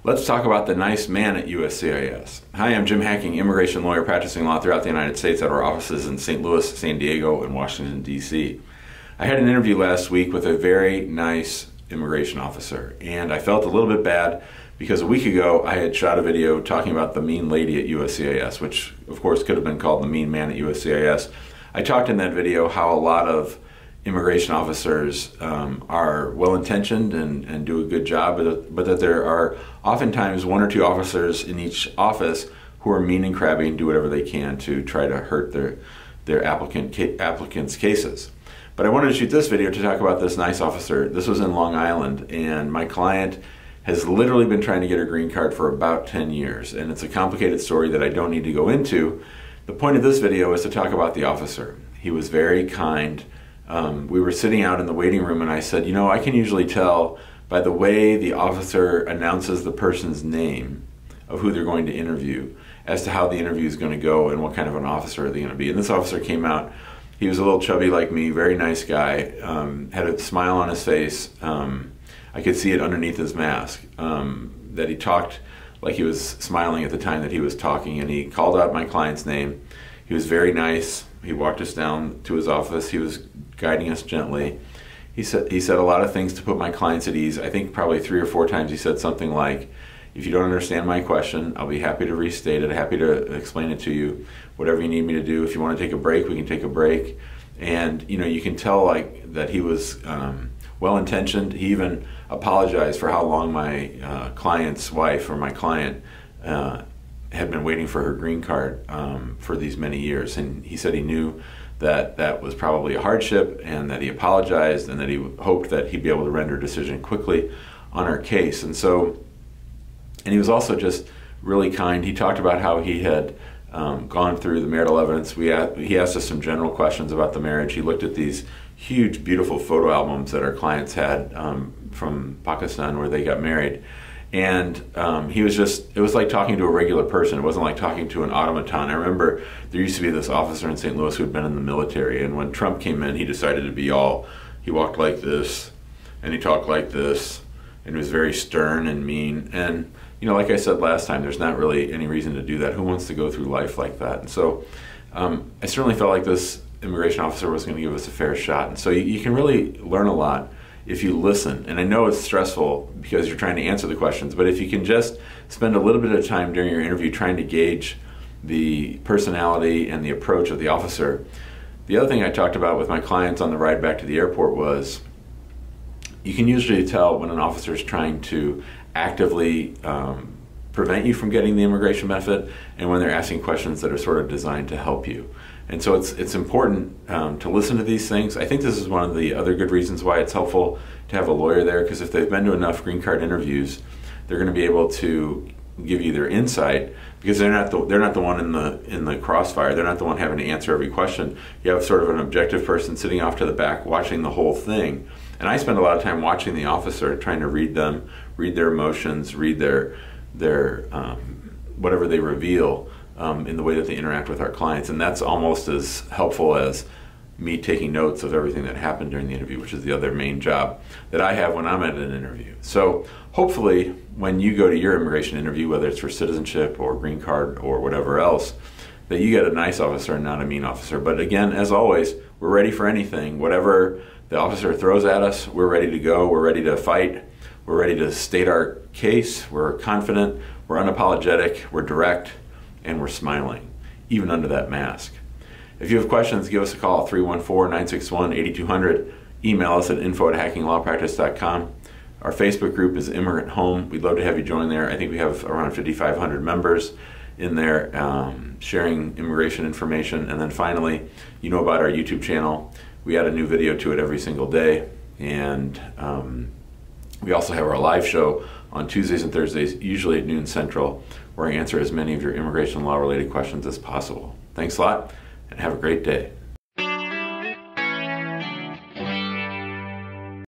Let's talk about the nice man at USCIS. Hi, I'm Jim Hacking, immigration lawyer practicing law throughout the United States at our offices in St. Louis, San Diego, and Washington, D.C. I had an interview last week with a very nice immigration officer, and I felt a little bit bad because a week ago I had shot a video talking about the mean lady at USCIS, which of course could have been called the mean man at USCIS. I talked in that video how a lot of immigration officers are well-intentioned and do a good job, but that there are oftentimes one or two officers in each office who are mean and crabby and do whatever they can to try to hurt their applicants' cases. But I wanted to shoot this video to talk about this nice officer. This was in Long Island, and my client has literally been trying to get her green card for about 10 years, and it's a complicated story that I don't need to go into. The point of this video is to talk about the officer. He was very kind. We were sitting out in the waiting room, and I said, you know, I can usually tell by the way the officer announces the person's name of who they're going to interview as to how the interview is going to go and what kind of an officer they're going to be. And this officer came out. He was a little chubby like me, very nice guy, had a smile on his face. I could see it underneath his mask, that he talked like he was smiling at the time that he was talking, and he called out my client's name. He was very nice. He walked us down to his office. He was guiding us gently. He said a lot of things to put my clients at ease. I think probably 3 or 4 times he said something like, if you don't understand my question, I'll be happy to restate it, happy to explain it to you, whatever you need me to do. If you want to take a break, we can take a break. And you know, you can tell like that he was well-intentioned. He even apologized for how long my client's wife, or my client, had been waiting for her green card for these many years. And he said he knew that that was probably a hardship, and that he apologized, and that he hoped that he'd be able to render a decision quickly on our case. And he was also just really kind. He talked about how he had gone through the marital evidence. He asked us some general questions about the marriage. He looked at these huge, beautiful photo albums that our clients had from Pakistan where they got married. And it was like talking to a regular person. It wasn't like talking to an automaton. I remember there used to be this officer in St. Louis who had been in the military, and when Trump came in, he decided to be he walked like this, and he talked like this, and he was very stern and mean. And you know, like I said last time, there's not really any reason to do that. Who wants to go through life like that? And so I certainly felt like this immigration officer was going to give us a fair shot. And so you can really learn a lot if you listen. And I know it's stressful because you're trying to answer the questions, but if you can just spend a little bit of time during your interview trying to gauge the personality and the approach of the officer. The other thing I talked about with my clients on the ride back to the airport was you can usually tell when an officer is trying to actively prevent you from getting the immigration benefit, and when they're asking questions that are sort of designed to help you. And so it's important to listen to these things. I think this is one of the other good reasons why it's helpful to have a lawyer there, because if they've been to enough green card interviews, they're going to be able to give you their insight, because they're not the one in the crossfire. They're not the one having to answer every question. You have sort of an objective person sitting off to the back watching the whole thing. And I spend a lot of time watching the officer, trying to read them, read their emotions, read their whatever they reveal in the way that they interact with our clients. And that's almost as helpful as me taking notes of everything that happened during the interview, which is the other main job that I have when I'm at an interview. So hopefully when you go to your immigration interview, whether it's for citizenship or green card or whatever else, that you get a nice officer and not a mean officer. But again, as always, we're ready for anything. Whatever the officer throws at us, we're ready to go, we're ready to fight, we're ready to state our case, we're confident, we're unapologetic, we're direct, and we're smiling, even under that mask. If you have questions, give us a call, 314-961-8200. Email us at info@hackinglawpractice.com. Our Facebook group is Immigrant Home. We'd love to have you join there. I think we have around 5,500 members in there sharing immigration information. And then finally, you know about our YouTube channel. We add a new video to it every single day. And we also have our live show on Tuesdays and Thursdays, usually at noon Central, where I answer as many of your immigration law related questions as possible. Thanks a lot, and have a great day.